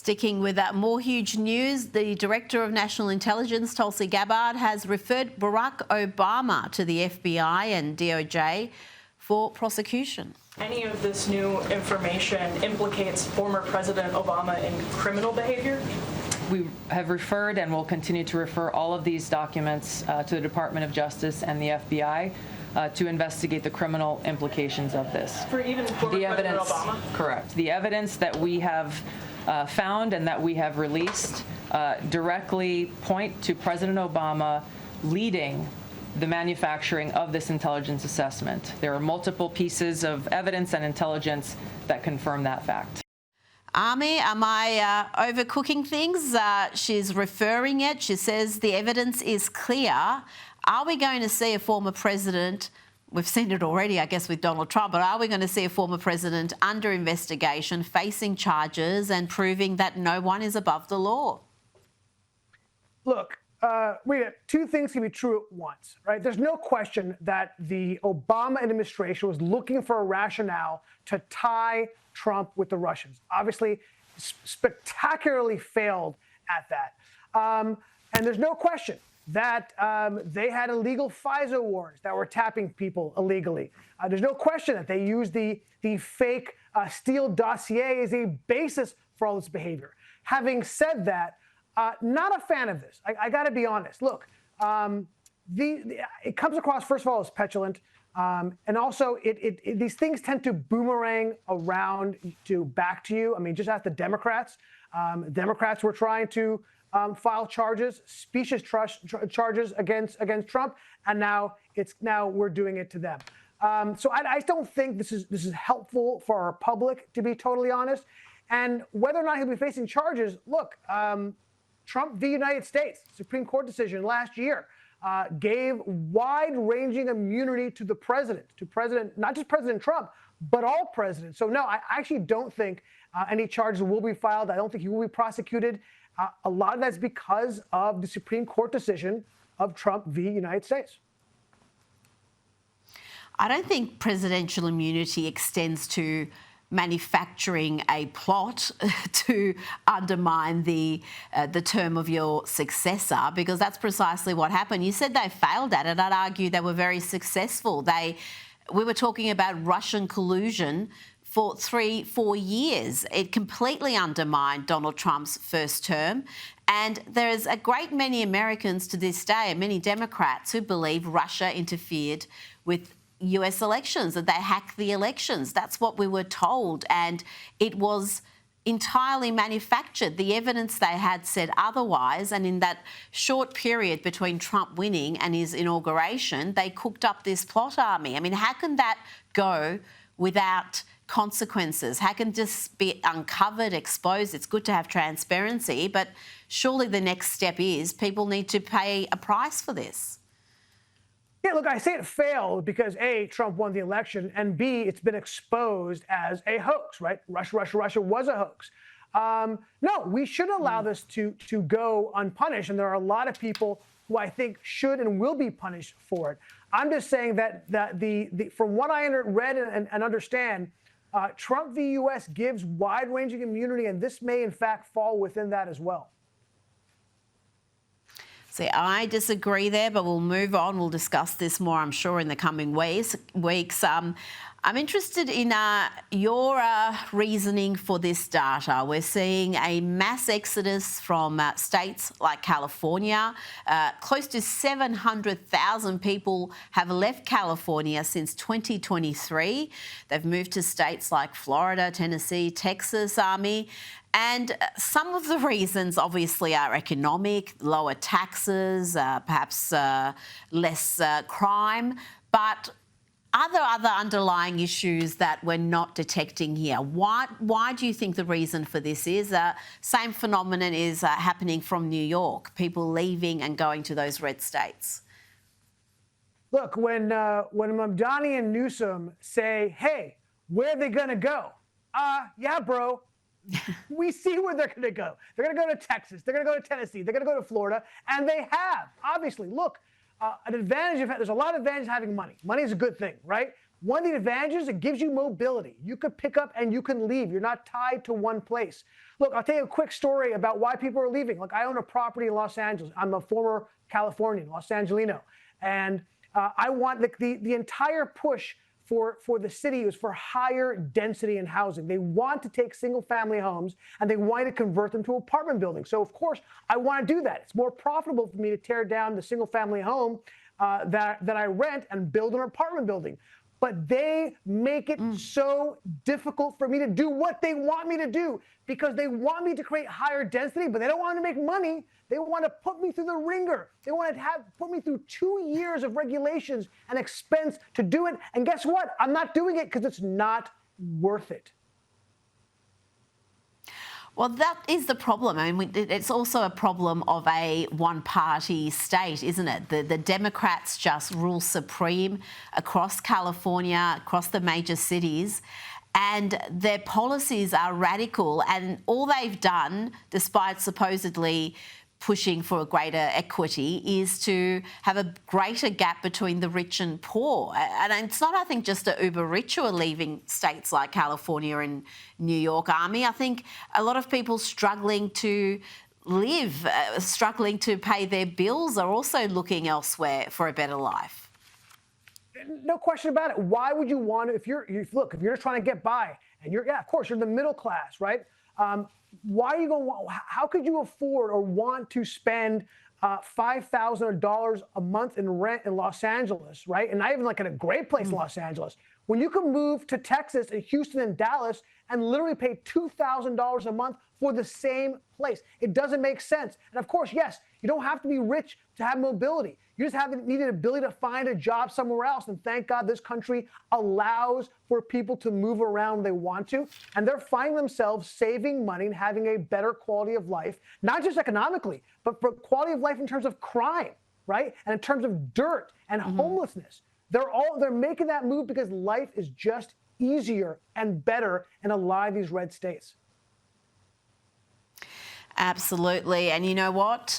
Sticking with more huge news, the Director of National Intelligence, Tulsi Gabbard, has referred Barack Obama to the FBI and DOJ for prosecution. Any of this new information implicates former President Obama in criminal behavior? We have referred and will continue to refer all of these documents to the Department of Justice and the FBI to investigate the criminal implications of this. For even former President Obama? Correct. The evidence that we have found and that we have released directly point to President Obama leading the manufacturing of this intelligence assessment. There are multiple pieces of evidence and intelligence that confirm that fact. Ami, am I overcooking things? She's referring it. She says the evidence is clear. Are we going to see a former president? We've seen it already, I guess, with Donald Trump, but are we going to see a former president under investigation, facing charges and proving that no one is above the law? Look, Rita, two things can be true at once, right? There's no question that the Obama administration was looking for a rationale to tie Trump with the Russians. Obviously, spectacularly failed at that. And there's no question that they had illegal FISA warrants that were tapping people illegally. There's no question that they used the fake Steele dossier as a basis for all this behavior. Having said that, not a fan of this. I got to be honest. Look, it comes across, first of all, as petulant. And also, these things tend to boomerang around back to you. I mean, just ask the Democrats. Democrats were trying to file charges, specious charges against Trump, and now we're doing it to them. So I don't think this is helpful for our public, to be totally honest. And whether or not he'll be facing charges, look, Trump v. United States, Supreme Court decision last year, gave wide-ranging immunity to the president, not just President Trump, but all presidents. So no, I actually don't think any charges will be filed. I don't think he will be prosecuted. A lot of that's because of the Supreme Court decision of Trump v. United States. I don't think presidential immunity extends to manufacturing a plot to undermine the term of your successor, because that's precisely what happened. You said they failed at it. I'd argue they were very successful. We were talking about Russian collusion for 3-4 years. It completely undermined Donald Trump's first term. And there's a great many Americans to this day, and many Democrats, who believe Russia interfered with US elections, that they hacked the elections. That's what we were told. And it was entirely manufactured. The evidence they had said otherwise. And in that short period between Trump winning and his inauguration, they cooked up this plot army. I mean, how can that go without consequences? How can this be uncovered, exposed? It's good to have transparency, but surely the next step is people need to pay a price for this. Yeah, look, I say it failed because A, Trump won the election, and B, it's been exposed as a hoax, right? Russia was a hoax. No, we should allow this to go unpunished, and there are a lot of people who I think should and will be punished for it. I'm just saying that from what I read and understand, Trump v. U.S. gives wide-ranging immunity, and this may, in fact, fall within that as well. See, I disagree there, but we'll move on. We'll discuss this more, I'm sure, in the coming weeks. I'm interested in your reasoning for this data. We're seeing a mass exodus from states like California. Close to 700,000 people have left California since 2023. They've moved to states like Florida, Tennessee, Texas, Ami. And some of the reasons, obviously, are economic, lower taxes, perhaps less crime, but other underlying issues that we're not detecting here. Why do you think the reason for this is? Same phenomenon is happening from New York, people leaving and going to those red states. Look, when Mamdani and Newsom say, hey, where are they going to go? Yeah, bro. We see where they're going to go. They're going to go to Texas. They're going to go to Tennessee. They're going to go to Florida. And they have. Obviously, look, there's a lot of advantage having money. Money is a good thing, right? One of the advantages, it gives you mobility. You could pick up and you can leave. You're not tied to one place. Look, I'll tell you a quick story about why people are leaving. Look, I own a property in Los Angeles. I'm a former Californian, Los Angelino. And I want the entire push for the city is for higher density in housing. They want to take single family homes and they want to convert them to apartment buildings. So of course I want to do that. It's more profitable for me to tear down the single family home that I rent and build an apartment building. But they make it so difficult for me to do what they want me to do because they want me to create higher density, but they don't want to make money. They want to put me through the ringer. They want to put me through 2 years of regulations and expense to do it. And guess what? I'm not doing it because it's not worth it. Well, that is the problem. I mean, it's also a problem of a one-party state, isn't it? The Democrats just rule supreme across California, across the major cities, and their policies are radical. And all they've done, despite supposedly pushing for a greater equity, is to have a greater gap between the rich and poor. And it's not, I think, just the uber rich who are leaving states like California and New York. Ami, I think a lot of people struggling to live, struggling to pay their bills are also looking elsewhere for a better life. No question about it. Why would you want to, if you're just trying to get by and of course, you're the middle class, right? Why are you going? How could you afford or want to spend $5,000 a month in rent in Los Angeles, right? And not even like in a great place in Los Angeles, when you can move to Texas and Houston and Dallas and literally pay $2,000 a month for the same place. It doesn't make sense. And of course, yes, you don't have to be rich to have mobility. You just need an ability to find a job somewhere else. And thank God this country allows for people to move around when they want to. And they're finding themselves saving money and having a better quality of life, not just economically, but for quality of life in terms of crime, right? And in terms of dirt and homelessness. They're making that move because life is just easier and better in a lot of these red states. Absolutely. And you know what?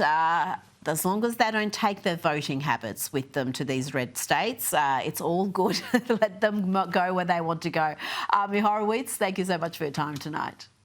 As long as they don't take their voting habits with them to these red states, it's all good. Let them go where they want to go. Ami Horowitz, thank you so much for your time tonight.